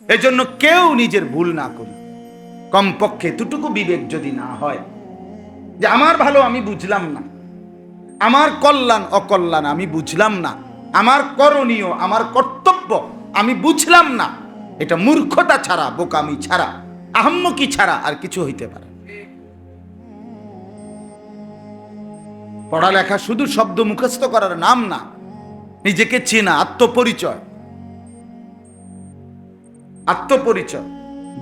এজন্য কেউ নিজের ভুল না করি, কমপক্ষে এতটুকু বিবেক যদি না হয় যে আমার ভালো আমি বুঝলাম না, আমার কল্যাণ অকল্যাণ আমি বুঝলাম না, আমার করণীয় আমার কর্তব্য আমি বুঝলাম না, এটা মূর্খতা ছাড়া, বোকামি ছাড়া, আহাম্মকি ছাড়া আর কিছু হইতে পারে। পড়ালেখা শুধু শব্দ মুখস্থ করার নাম না, নিজেকে চেনা, আত্মপরিচয়। আত্মপরিচয়,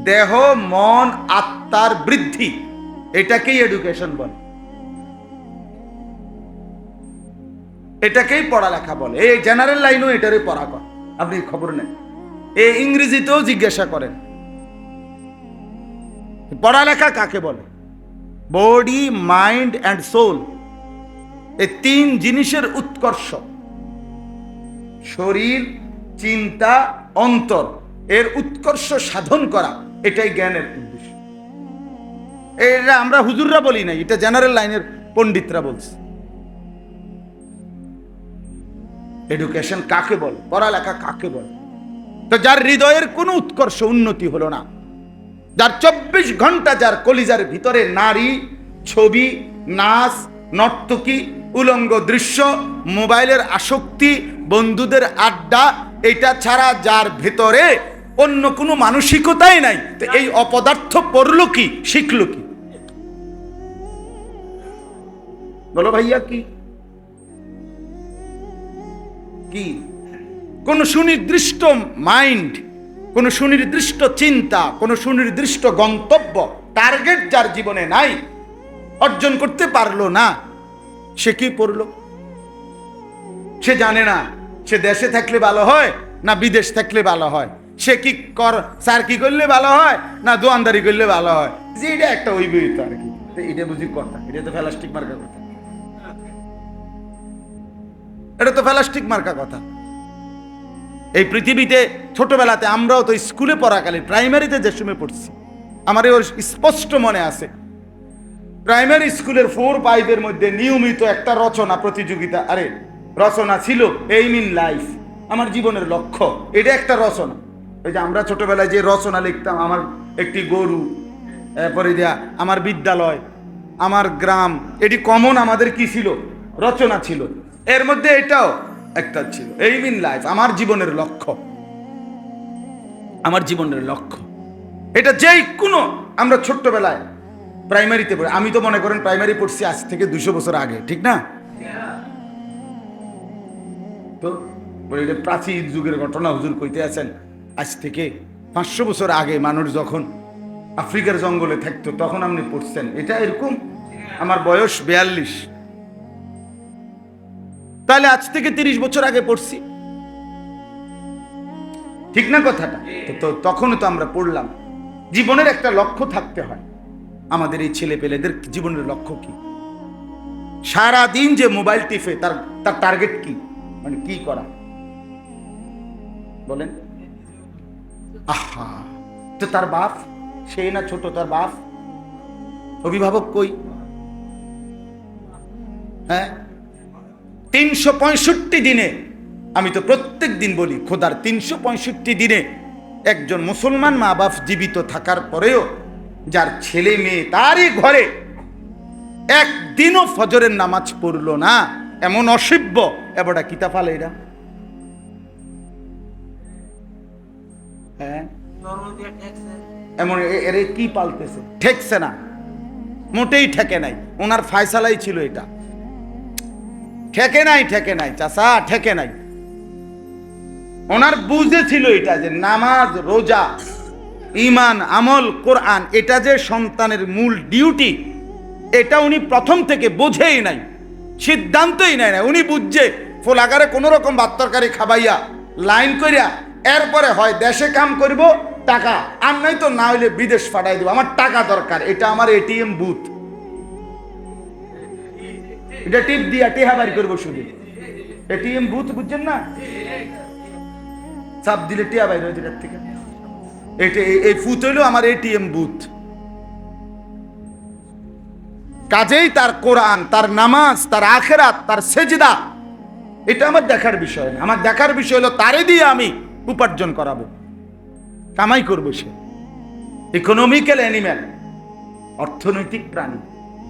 দেহ মন আত্মার বৃদ্ধি, এটাকেই এডুকেশন বলে, এটাকেই পড়ালেখা বলে। এই জেনারেল লাইনও এটারই পড়া কর, আপনি খবর নেন, এই ইংরেজিতেও জিজ্ঞাসা করেন পড়ালেখা কাকে বলে। বডি মাইন্ড অ্যান্ড সোল, এই তিন জিনিসের উৎকর্ষ, শরীর চিন্তা অন্তর, এর উৎকর্ষ সাধন করা, এটাই জ্ঞানের উদ্দেশ্য। এটা আমরা হুজুররা বলি নাই, এটা জেনারেল লাইনের পণ্ডিতরা বলছে। এডুকেশন কাকে বলে, পড়ালেখা কাকে বলে? তো যার হৃদয়ের কোনো উৎকর্ষ উন্নতি হলো না, যার 24 ঘন্টা যার কলিজার ভিতরে নারী ছবি, নাচ, নর্তকী, উলঙ্গ দৃশ্য, মোবাইলের আসক্তি, বন্ধুদের আড্ডা, এটা ছাড়া যার ভেতরে অন্য কোনো মানসিকতাই নাই, তো এই অপদার্থ পড়লো কি, শিখলো কি? বলো ভাইয়া, কি কি কোন সুনির্দিষ্ট মাইন্ড, কোন সুনির্দিষ্ট চিন্তা, কোন সুনির্দিষ্ট গন্তব্য, টার্গেট যার জীবনে নাই, অর্জন করতে পারলো না, সে কি পড়লো? সে জানে না সে দেশে থাকলে ভালো হয় না বিদেশ থাকলে ভালো হয়, সে কি স্যার কি করলে ভালো হয় না দোয়ানদারি করলে ভালো হয়, যে এটা একটা ওই বই তো আর কি, এটা বুঝি কথা, এটা তো প্লাস্টিক মার্কা কথা, এটা তো প্লাস্টিক মার্কা কথা। এই পৃথিবীতে ছোটবেলাতে আমরাও তো স্কুলে পড়াকালীন, প্রাইমারিতে যে সময় পড়ছি, আমার ওর স্পষ্ট মনে আছে, প্রাইমারি স্কুলের 4-5 মধ্যে নিয়মিত একটা রচনা প্রতিযোগিতা, আরে রচনা ছিল এইম ইন লাইফ, আমার জীবনের লক্ষ্য, এটা একটা রচনা। ওই যে আমরা ছোটবেলায় যে রচনা লিখতাম, আমার একটি গরু, পরে দেয়া আমার বিদ্যালয়, আমার গ্রাম, এটি কমন আমাদের কি ছিল, রচনা ছিল। এর মধ্যে এটাও একটা ছিল, এইম ইন লাইফ, আমার জীবনের লক্ষ্য, আমার জীবনের লক্ষ্য। এটা যেই কোনো আমরা ছোট্টবেলায় প্রাইমারিতে পড়ি, আমি তো মনে করেন প্রাইমারি পড়ছি আজ থেকে 200 বছর আগে, ঠিক না? তো প্রাচীন যুগের ঘটনা হুজুর কইতে আছেন, আজ থেকে 500 বছর আগে মানুষ যখন আফ্রিকার জঙ্গলে থাকতো তখন আপনি পড়ছেন, এটা এরকম। আমার বয়স 42, তাহলে আজ থেকে 30 বছর আগে পড়ছি, ঠিক না কথাটা? তো তখনও তো আমরা পড়লাম। জীবনের একটা লক্ষ্য থাকতে হয়। আমাদের এই ছেলে পেলেদের জীবনের লক্ষ্য কি? সারা দিন যে মোবাইল টিপে তার টার্গেট কি, মানে কি করা, বলেন? আহা, তো তার বাপ, সেই না ছোট, তার বাপ, অভিভাবক কই? হ্যাঁ, 365 দিনে, আমি তো প্রত্যেক দিন বলি, খোদার 365 দিনে একজন মুসলমান মা বাপ জীবিত থাকার পরেও যার ছেলে মেয়ে তারই ঘরে একদিনও ফজরের নামাজ পড়লো না, এমন অসভ্য এবড়া কিতা ফালে এরা। হ্যাঁ, এমন এর কি পালতেছে, ঠেকছে না, মোটেই ঠেকে নাই। ওনার ফায়সালাই ছিল এটা, ঠেকে নাই, ঠেকে নাই চাচা, ঠেকে নাই। ওনার বুঝে ছিল এটা যে নামাজ, রোজা, ঈমান, আমল, কোরআন, এটা যে সন্তানের মূল ডিউটি, এটা উনি প্রথম থেকে বোঝেই নাই, সিদ্ধান্তই নেয় না। উনি বুঝছে ফোলাগারে কোনো রকম ভাত তরকারি খাবাইয়া লাইন করিয়া এরপরে হয় দেশে কাম করব, টাকা, আর নাই তো না হইলে বিদেশ পাঠাই দেবো, আমার টাকা দরকার, এটা আমার এটিএম বুথ, এটা টিপ দিয়া টেহা বাড়ি করবো শুধু, এটিএম বুথ, বুঝছেন না? চাপ দিলে টেহা বাইর হয়ে যেটার থেকে, এই ফুত হইলো আমার এটিএম বুথ। কাজেই তার কোরআন, তার নামাজ, তার আখেরাত, তার সেজদা, এটা আমার দেখার বিষয় না। আমার দেখার বিষয় হলো তারে দিয়ে আমি উপার্জন করাবো। কামাই করবো সে। ইকোনমিক্যাল অ্যানিম্যাল, অর্থনৈতিক প্রাণী।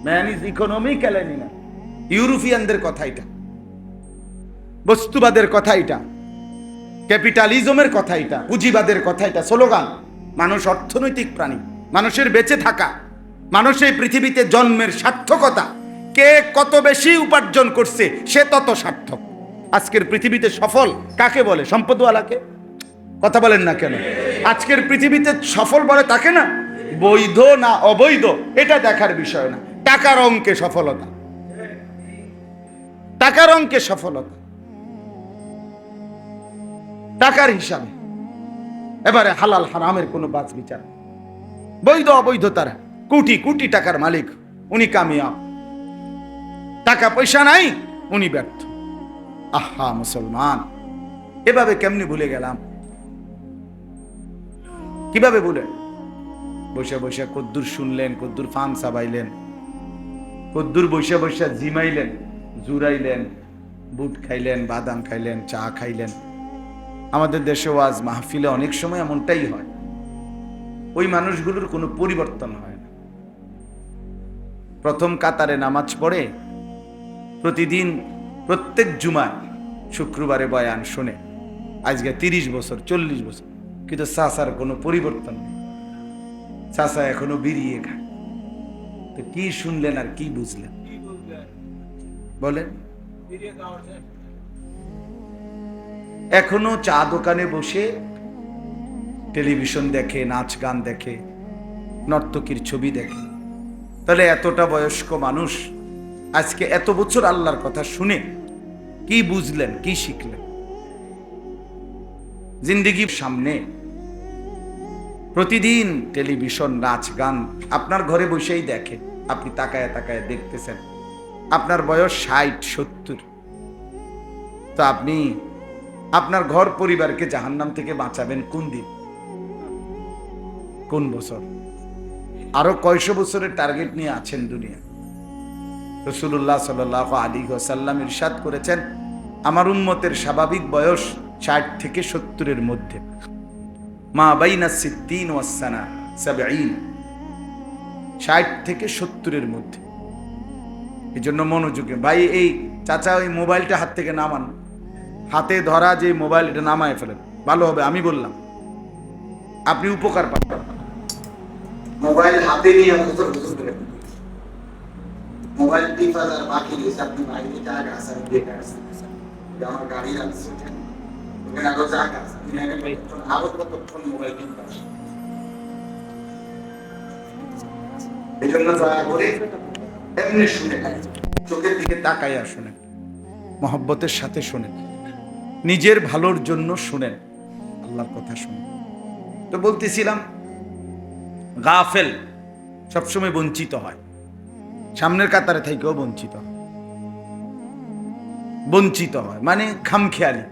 Man is economical animal. ইউরোপিয়ানদের কথা এটা, বস্তুবাদের কথা এটা, ক্যাপিটালিজমের কথা এটা, পুঁজিবাদের কথা এটা, স্লোগান। মানুষ অর্থনৈতিক প্রাণী। মানুষের বেঁচে থাকা, মানুষের পৃথিবীতে জন্মের সার্থকতা, কে কত বেশি উপার্জন করছে সে তত সার্থক। আজকের পৃথিবীতে সফল কাকে বলে? সম্পদওয়ালাকে। কথা বলেন না কেন? আজকের পৃথিবীতে সফল বলে তাকে না, বৈধ না অবৈধ এটা দেখার বিষয় না, টাকার অঙ্কে সফলতা, টাকার অঙ্কে সফলতা, টাকার হিসাবে। এবারে হালাল হারামের কোনো বাছ বিচার, বৈধ অবৈধ তারা কোটি কোটি টাকার মালিক, উনি কামিয়াব। টাকা পয়সা নাই, উনি ব্যর্থ। আহা মুসলমান, এভাবে কেমনি ভুলে গেলাম? কিভাবে ভুলে? বসে বসে কদ্দুর শুনলেন, কদ্দুর ফান চাবাইলেন, কদ্দুর বসে বসে জিমাইলেন, জুরাইলেন, বুট খাইলেন, বাদাম খাইলেন, চা খাইলেন। আমাদের দেশে ওয়াজ মাহফিলে অনেক সময় এমনটাই হয়। ওই মানুষগুলোর কোনো পরিবর্তন হয় না। প্রথম কাতারে নামাজ পড়ে, প্রতিদিন প্রত্যেক জুমায় শুক্রবারে বয়ান শুনে আজকে 30 বছর 40 বছর, কিন্তু চাচার কোনো পরিবর্তন নেই। চাচা এখনো বিড়িয়ে খায়। তো কি শুনলেন আর কি বুঝলেন বলেন? এখনো চা দোকানে বসে টেলিভিশন দেখে, নাচ গান দেখে, নর্তকীর ছবি দেখে। তাহলে এতটা বয়স্ক মানুষ আজকে এত বছর আল্লাহর কথা শুনে কি বুঝলেন, কি শিখলেন? জিন্দেগির সামনে প্রতিদিন টেলিভিশন, নাচ গান আপনার ঘরে বসেই দেখে, আপনি তাকায় তাকায় দেখতেছেন। আপনার বয়স 60-70। তো আপনি আপনার ঘর পরিবারকে জাহান্নাম থেকে বাঁচাবেন কোন দিন, কোন বছর? আরো কয়শো বছরের টার্গেট নিয়ে আছেন দুনিয়া? রাসূলুল্লাহ সাল্লাল্লাহু আলাইহি ওয়াসাল্লাম ইরশাদ করেছেন, আমার উম্মতের স্বাভাবিক বয়স 60 থেকে 70-এর মধ্যে। মা বাইনা 60 ওয়াস সানা 70, 60 থেকে 70-এর মধ্যে। এই জন্য মনোযোগে ভাই, এই চাচা ওই মোবাইলটা হাত থেকে নামান, হাতে ধরা যে মোবাইল এটা নামায় ফেলেন, ভালো হবে। আমি বললাম আপনি উপকার পাবেন। মোবাইল হাতে নিয়ে মোবাইল টিপার বাকি গেছে, আপনি বাইরে জায়গা আছে, আমি দেখে আসছি আমার গাড়ি আছে, ওখানে আরো জায়গা আছে, আরো কতক্ষণ মোবাইল টিপা। এই জন্য দয়া করে এমনি শুনে, চোখের দিকে তাকাইয়া শুনেন, মহব্বতের সাথে শুনেন, নিজের ভালোর জন্য শুনেন, আল্লাহর কথা শুনেন। তো বলতেছিলাম, গাফেল সবসময় বঞ্চিত হয়, সামনের কাতারে থেকেও বঞ্চিত হয়। বঞ্চিত হয় মানে খামখেয়ালি,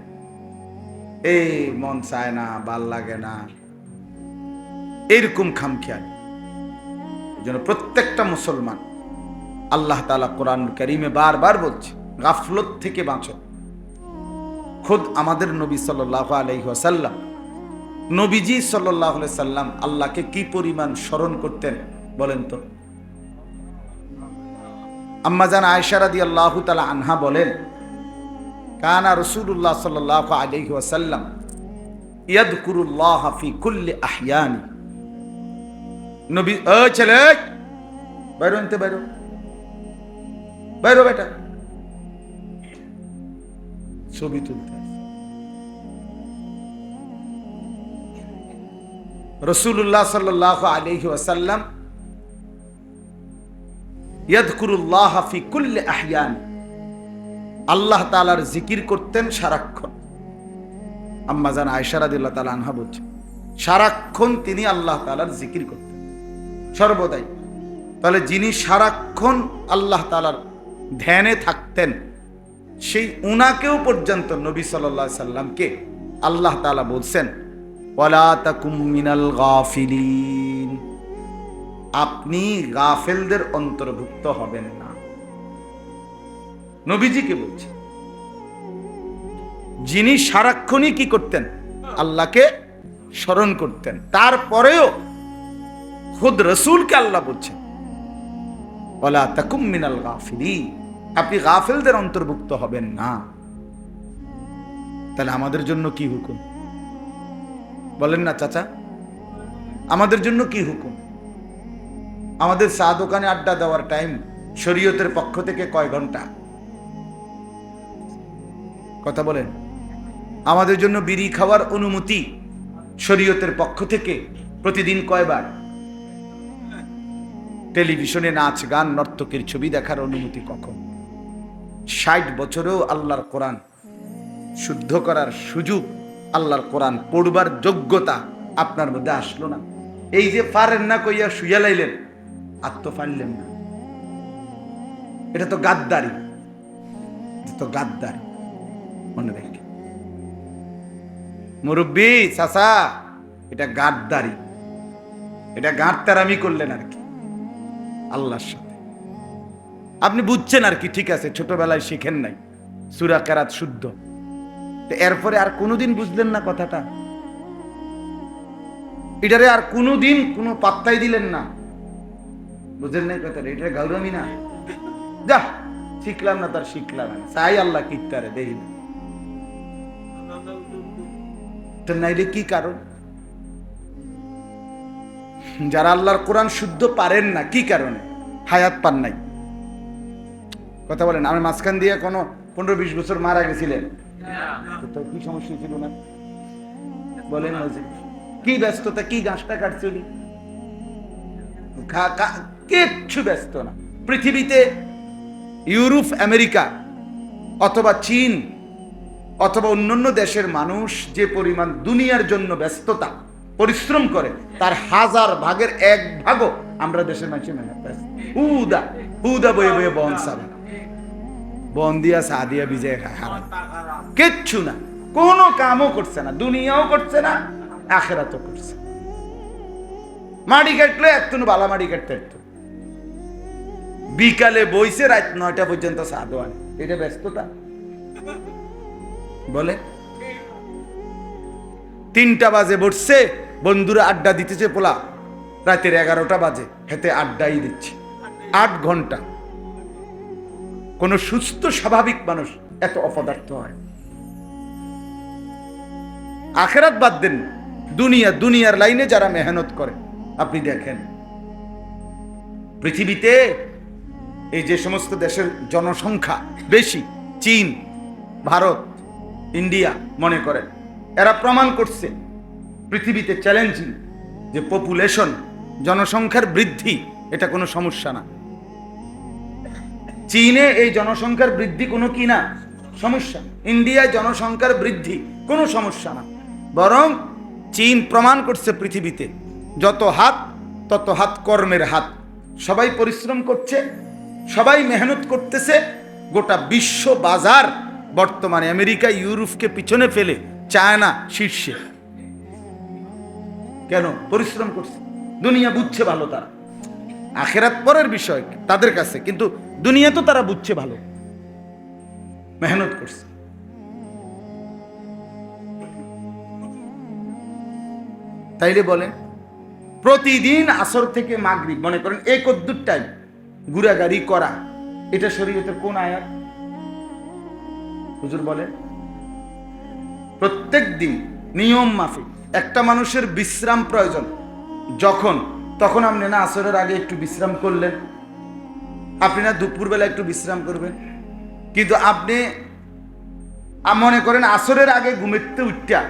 এই মন চায় না, ভাল লাগে না, এরকম খামখেয়ালি। এই জন্য প্রত্যেকটা মুসলমান, আল্লাহ তাআলা কোরআন কারীমে বারবার বলছে গাফলত থেকে বাঁচো। খুদ আমাদের নবী সাল্লাল্লাহু আলাইহি ওয়াসাল্লাম, নবীজি সাল্লাল্লাহু আলাইহি সাল্লাম আল্লাহকে কি পরিমাণ স্মরণ করতেন বলেন তো? আম্মা জান আয়েশা রাদিয়াল্লাহু তাআলা আনহা বলেন, কানা রাসূলুল্লাহ সাল্লাল্লাহু আলাইহি ওয়াসাল্লাম ইয়াযকুরুল্লাহ ফি কুল্লি আহয়ানি। নবী, ও ছেলে বাইরো, আনতে বাইরো, বাইরো বেটা, ছবি তুলতে। রাসূলুল্লাহ সাল্লাল্লাহু আলাইহি ওয়াসাল্লাম ইয়াযকুরুল্লাহ ফি কুল্লি আহয়ান, আল্লাহ তাআলার জিকির করতেন সারাক্ষণ। আম্মা জান আয়েশা রাদিয়াল্লাহু তাআলা আনহা বলছেন, সারাক্ষণ তিনি আল্লাহ তাআলার জিকির করতেন সর্বদাই। তাহলে যিনি সারাক্ষণ আল্লাহ তাআলার ধ্যানে থাকতেন, সেই উনাকেও পর্যন্ত নবী সাল্লাল্লাহু আলাইহি সাল্লামকে আল্লাহ তাআলা বলছেন, ওয়ালা তাকুম মিনাল গাফিলিন, আপনি গাফেলদের অন্তর্ভুক্ত হবেন না। নবীজিকে বলছে, যিনি সারাক্ষণই কি করতেন? আল্লাহকে স্মরণ করতেন। তারপরেও খুদ রসুলকে আল্লাহ বলছেন ওয়ালা তাকুম মিনাল গাফিলিন, আপনি গাফেলদের অন্তর্ভুক্ত হবেন না। তাহলে আমাদের জন্য কি হুকুম বলেন না চাচা? আমাদের জন্য কি হুকুম? আমাদের চা দোকানে আড্ডা দেওয়ার টাইম শরীয়তের পক্ষ থেকে কয় ঘন্টা? কথা বলেন। আমাদের জন্য বিড়ি খাওয়ার অনুমতি শরীয়তের পক্ষ থেকে প্রতিদিন কয়বার? টেলিভিশনে নাচ গান নর্তকীর ছবি দেখার অনুমতি কখন? 60 বছরেও আল্লাহর কোরআন শুদ্ধ করার সুযোগ, আল্লাহর কোরআন পড়বার যোগ্যতা আপনার মধ্যে আসলো না। এই যে পারেন না কইয়া শুইয়া লাইলেন, আর তো পারলেন না। এটা তো গাদ্দারি, গাদ্দারি। মনে রেখে মুরব্বী চাচা, এটা গাদ্দারি, এটা গাদ্দারামি করলেন আর কি আল্লাহর সাথে। আপনি বুঝছেন আর কি, ঠিক আছে, ছোটবেলায় শিখেন নাই সূরা কেরাত শুদ্ধ, এরপরে আর কোনোদিন বুঝলেন না কথাটা, এটারে আর কোনোদিন কোনো পাত্তাই দিলেন না, বুঝেন নাই কথাটা। এটা গৌরবই না, যা শিখলাম না, তার শিখলাম না, চাই আল্লাহ কিত্তারে দেই না। নাইলে কি কারণ? যারা আল্লাহর কোরআন শুদ্ধ পারেন না, কি কারণে? হায়াত পান নাই। কথা বলেন। আমি মাঝখান দিয়ে কোনো 15-20 বছর মারা গেছিলেন, তো কি সমস্যা ছিল না বলেন? কি ব্যস্ততা, কি গাছটা কাটছিলি? কিচ্ছু ব্যস্ত না। পৃথিবীতে ইউরোপ, আমেরিকা অথবা চীন অথবা অন্যান্য দেশের মানুষ যে পরিমাণ দুনিয়ার জন্য ব্যস্ততা পরিশ্রম করে, তার 1000 ভাগের 1 ভাগও আমরা দেশের মানুষের হুদা হুদা বয়ে বয়ে বন সাবা বন দিয়া সাদিয়া বিজয় হারাম, কিচ্ছু না, কোনো কামও করছে না, দুনিয়াও করছে না, আখেরাতও করছে। মাটি কাটলে একটু বালা মাটি কাটতে একটু, বিকালে বইছে রাত 9টা পর্যন্ত সাদো আনে, এটা ব্যস্ততা বলে? 3টা বাজে বসছে, বন্ধুরা আড্ডা দিতেছে, পোলা রাতের 11টা বাজে, হেতে আড্ডাই দিচ্ছে 8 ঘন্টা। কোন সুস্থ স্বাভাবিক মানুষ এত অপদার্থ হয়? আখেরাত বাদ দেন, দুনিয়ার লাইনে যারা মেহনত করে, আপনি দেখেন পৃথিবীতে এই যে সমস্ত দেশের জনসংখ্যা বেশি, চীন, ভারত, ইন্ডিয়া মনে করেন, এরা প্রমাণ করছে পৃথিবীতে চ্যালেঞ্জিং যে পপুলেশন, জনসংখ্যার বৃদ্ধি এটা কোনো সমস্যা না। চীনে এই জনসংখ্যার বৃদ্ধি কোনো কি না সমস্যা, ইন্ডিয়ায় জনসংখ্যার বৃদ্ধি কোনো সমস্যা না। বরং চীন প্রমাণ করছে পৃথিবীতে যত হাত তত হাত কর্মের হাত, সবাই পরিশ্রম করছে, সবাই মেহনত করতেছে। গোটা বিশ্ব বাজার বর্তমানে আমেরিকা ইউরোপকে পিছনে ফেলে চায়না শীর্ষে। কেন? পরিশ্রম করছে, দুনিয়া বুঝছে ভালো, তারা আখেরাত পরের বিষয় তাদের কাছে, কিন্তু দুনিয়া তো তারা বুঝছে ভালো, মেহনত করছে। তাইলে বলেন প্রতিদিন আসর থেকে মাগরিব মনে করেন এই কদ্দুর টাইম ঘুরাগাড়ি করা, এটা শরীয়তের কোন আয়াত? হুজুর বলেন প্রত্যেক দিন নিয়ম মাফিক একটা মানুষের বিশ্রাম প্রয়োজন, তখন আপনি না আসরের আগে একটু বিশ্রাম করলেন, আপনি না দুপুরবেলা একটু বিশ্রাম করবেন, কিন্তু আপনি মনে করেন আসরের আগে ঘুমেতে উঠটা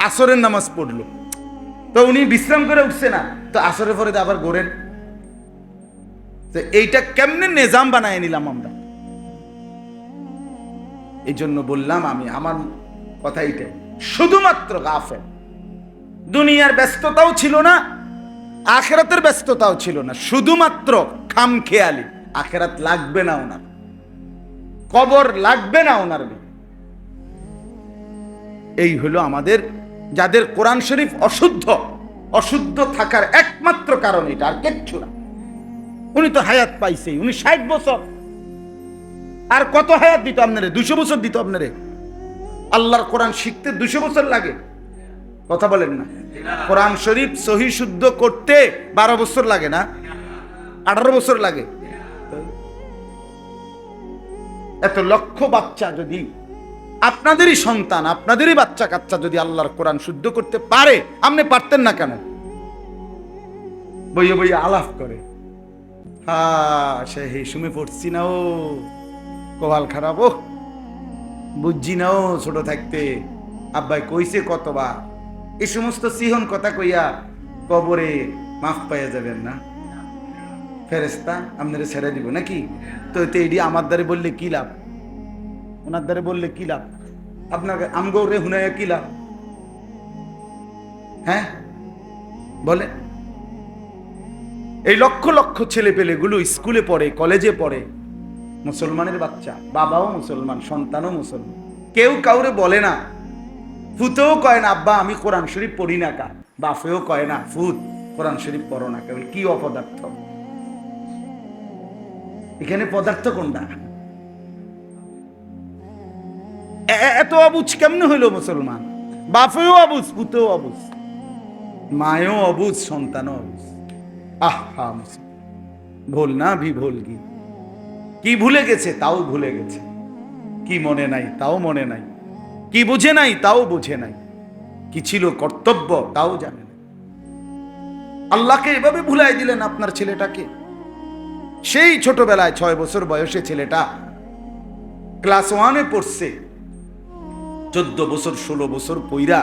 আসরের নামাজ পড়লো, তো উনি বিশ্রাম করে উঠছে না, তো আসরের পরে আবার ঘোরেন। তো এইটা কেমনে নিজাম বানায় নিলাম আমরা? এই জন্য বললাম আমি, আমার কথা এইটাই, শুধুমাত্র গাফেল, দুনিয়ার ব্যস্ততাও ছিল না, আখেরাতের ব্যস্ততাও ছিল না, শুধুমাত্র খামখেয়ালি। আখেরাত লাগবে না ওনার, কবর লাগবে না ওনার। এই হলো আমাদের, যাদের কোরআন শরীফ অশুদ্ধ থাকার একমাত্র কারণ এটা, আর কিচ্ছু না। উনি তো হায়াত পাইছে, উনি 60 বছর, আর কত হায়াত দিত আপনারে? 200 বছর দিত আপনারে। আল্লাহর কোরআন শিখতে 200 বছর লাগে, কথা বলেন না? কোরআন শরীফ সহি শুদ্ধ করতে 12 বছর লাগে না? 18 বছর লাগে। এত লক্ষ বাচ্চা যদি, আপনাদেরই সন্তান, আপনাদেরই বাচ্চা কাচ্চা যদি আল্লাহর কোরআন শুদ্ধ করতে পারে, আপনি পারতেন না কেন? বইয়ে বইয়ে আলাপ করে, হ্যাঁ সে হেসুমে পড়ছি না, ও কপাল খারাপ, ও বুঝছি না, ও ছোট থাকতে আব্বাই কইছে কতবার। এই সমস্ত সিহন কথা কইয়া কবরে মাফ পাইয়া যাবেন না, ফেরেশতা আপনারা ছেড়ে দিব নাকি? তো এটি আমার দ্বারে বললে কি লাভ, ওনার দ্বারে বললে কি লাভ, আপনার আমগরে হুনাইয়া কি লাভ? হ্যাঁ বলে, এই লক্ষ লক্ষ ছেলে পেলেগুলো স্কুলে পড়ে, কলেজে পড়ে, মুসলমানের বাচ্চা, বাবাও মুসলমান, সন্তানও মুসলমান, কেউ কাউরে বলে না, ফুতেও কয় না আব্বা আমি কোরআন শরীফ পড়ি না, কা বাফেও কয় না ফুত কোরআন শরীফ পড়ো না, কেবল কি অপদার্থ। এখানে পদার্থ কোনটা? এত অবুঝ কেমনে হইল মুসলমান? বাপেও অবুঝ, পুতেও অবুঝ, মায়েও অবুঝ, সন্তানও অবুঝ। আহা ভুল না ভি ভুল কি, কি ভুলে গেছে তাও ভুলে গেছে, কি মনে নাই তাও মনে নাই, কি বুঝে নাই তাও বুঝে নাই, কি ছিল কর্তব্য তাও জানে না। আল্লাহকে এভাবে ভুলাই দিলেন আপনার ছেলেটাকে। সেই ছোটবেলায় 6 বছর বয়সে ছেলেটা ক্লাস 1-এ পড়ছে, 14 বছর 16 বছর পইরা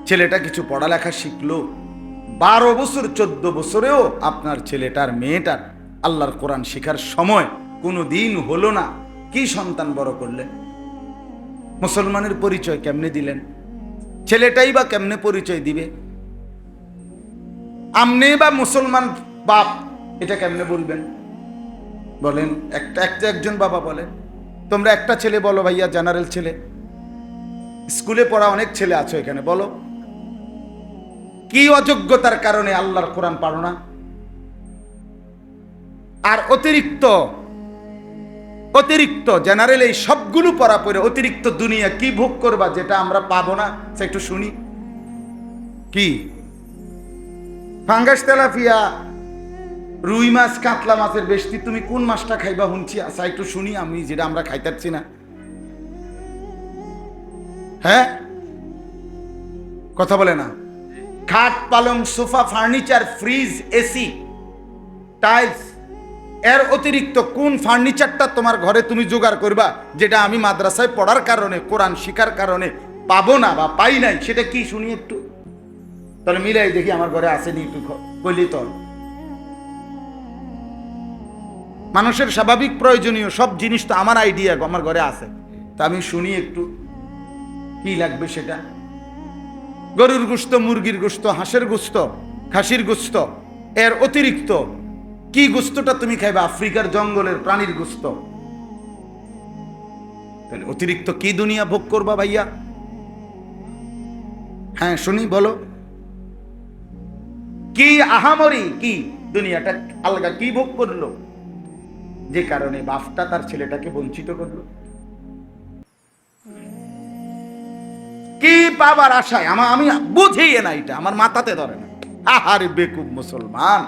ছেলেটা কিছু পড়ালেখা শিখলো। 12 বছর 14 বছরেও আপনার ছেলেটার মেয়েটার আল্লাহর কোরআন শেখার সময় কোনো দিন হলো না। কি সন্তান বড় করলেন? মুসলমানের পরিচয় কেমনে দিলেন? ছেলেটাই বা কেমনে পরিচয় দিবে? আমনে বা মুসলমান বাপ এটা কেমনে বলবেন বলেন? একজন বাবা বলেন, তোমরা একটা ছেলে বলো ভাইয়া, জেনারেল ছেলে, স্কুলে পড়া অনেক ছেলে আছো এখানে, বলো কি অযোগ্যতার কারণে আল্লাহর কোরআন পারো না? আর অতিরিক্ত জেনারেল এই সবগুলো পড়া পড়ে অতিরিক্ত দুনিয়া কি ভোগ করবা যেটা আমরা পাবো না? সে একটু শুনি। কি ফাঙ্গাস, তেলাপিয়া, রুই মাছ, কাতলা মাছের বেশি তুমি কোন মাছটা খাইবা শুনছি? আচ্ছা একটু শুনি আমি, যেটা আমরা খাইতারছি না। হ্যাঁ কথা বলে না? খাট, পালং, sofa, furniture, fridge, AC, tiles, এর অতিরিক্ত কোন ফার্নিচারটা তোমার ঘরে তুমি জোগাড় করবা যেটা আমি মাদ্রাসায় পড়ার কারণে, কোরআন শিখার কারণে পাবো না বা পাই নাই? সেটা কি শুনি একটু, তাহলে মিলাই দেখি আমার ঘরে আসেনি, একটু বলি তো। মানুষের স্বাভাবিক প্রয়োজনীয় সব জিনিস তো আমার আইডিয়া আমার ঘরে আছে, তা আমি শুনি একটু কি লাগবে সেটা। গরুর গোশত, মুরগির গোশত, হাঁসের গোশত, খাসির গোশত, এর অতিরিক্ত কি গোশতটা তুমি খাইবা? আফ্রিকার জঙ্গলের প্রাণীর গোশত। তাহলে অতিরিক্ত কি দুনিয়া ভোগ করবা ভাইয়া? হ্যাঁ শুনি, বলো কি আহামরি, কি দুনিয়াটা আলগা কি ভোগ করলো যে কারণে বাপটা তার ছেলেটাকে বঞ্চিত করলো? কি পাবার আশায়? আমি বুঝেই না, এটা আমার মাথাতে ধরে না। আহারে বেকুব মুসলমান,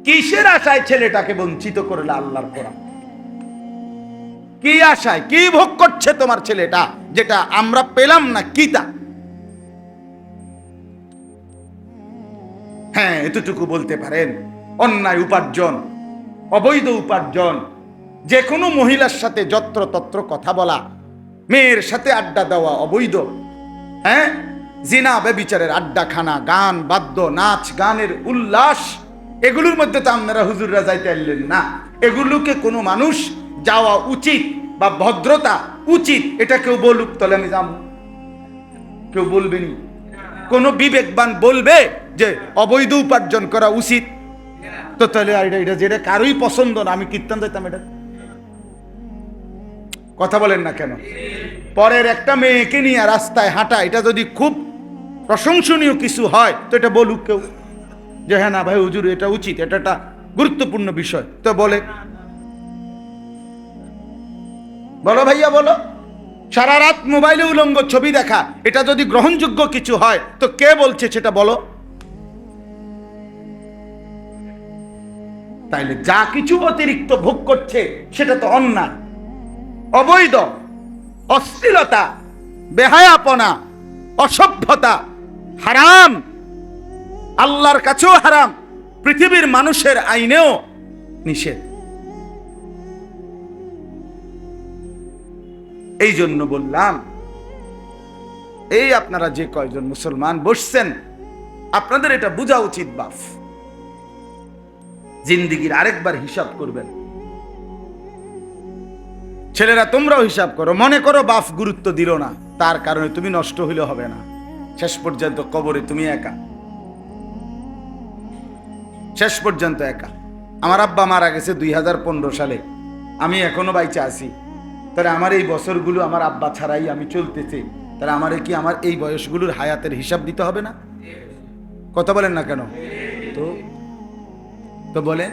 কিসের আশায় ছেলেটাকে বঞ্চিত করলে আল্লাহর কোরআন? কি আশায়, কি ভোগ করছে তোমার ছেলেটা যেটা আমরা পেলাম না? কি তা? হ্যাঁ এতটুকু বলতে পারেন, অন্যায় উপার্জন, অবৈধ উপার্জন, যে কোনো মহিলার সাথে যত্রতত্র কথা বলা, মেয়ের সাথে আড্ডা দেওয়া অবৈধ। হ্যাঁ জিনা, ব্যভিচারের আড্ডাখানা, গান বাদ্য, নাচ গানের উল্লাস, এগুলোর মধ্যে তো আপনারা হুজুররা যাইতে পারলেন না। এগুলোকে কোনো মানুষ যাওয়া উচিত বা ভদ্রতা উচিত, এটা কেউ বলুক তাহলে আমি যাব? কেউ বলবেনি? কোনো বিবেকবান বলবে যে অবৈধ উপার্জন করা উচিত? তো তাহলে এটা যেটা কারোই পছন্দ না, আমি কীর্তন দিতাম এটা? কথা বলেন না কেন? পরের একটা মেয়েকে নিয়ে রাস্তায় হাঁটা, এটা যদি খুব প্রশংসনীয় কিছু হয় তো এটা বলুক কেউ যে হ্যাঁ না ভাই হুজুর এটা উচিত, এটা একটা গুরুত্বপূর্ণ বিষয়, তো বলে বলো ভাইয়া বলো। সারা রাত মোবাইলে উলঙ্গ ছবি দেখা, এটা যদি গ্রহণযোগ্য কিছু হয় তো কে বলছে সেটা বলো? তাইলে যা কিছু অতিরিক্ত ভোগ করছে সেটা তো অন্যায়, অবৈধ, অশ্লীলতা, বেহায়াপনা, অসভ্যতা, হারাম, আল্লাহর কাছেও হারাম, পৃথিবীর মানুষের আইনেও নিষেধ। এই জন্য বললাম, এই আপনারা যে কয়জন মুসলমান বসছেন, আপনাদের এটা বোঝা উচিত বাপ, জিন্দিগির আরেকবার হিসাব করবেন। ছেলেরা তোমরাও হিসাব করো, মনে করো বাপ গুরুত্ব দিল না, তার কারণে তুমি নষ্ট হইলে হবে না, শেষ পর্যন্ত কবরে তুমি একা, শেষ পর্যন্ত একা। আমার আব্বা মারা গেছে 2015 সালে, আমি এখনো বাইচা আছি, তাহলে আমার এই বছরগুলো আমার আব্বা ছাড়াই আমি চলতেছি, তাহলে আমারে কি আমার এই বয়সগুলোর হায়াতের হিসাব দিতে হবে না? কথা বলেন না কেন? তো বলেন।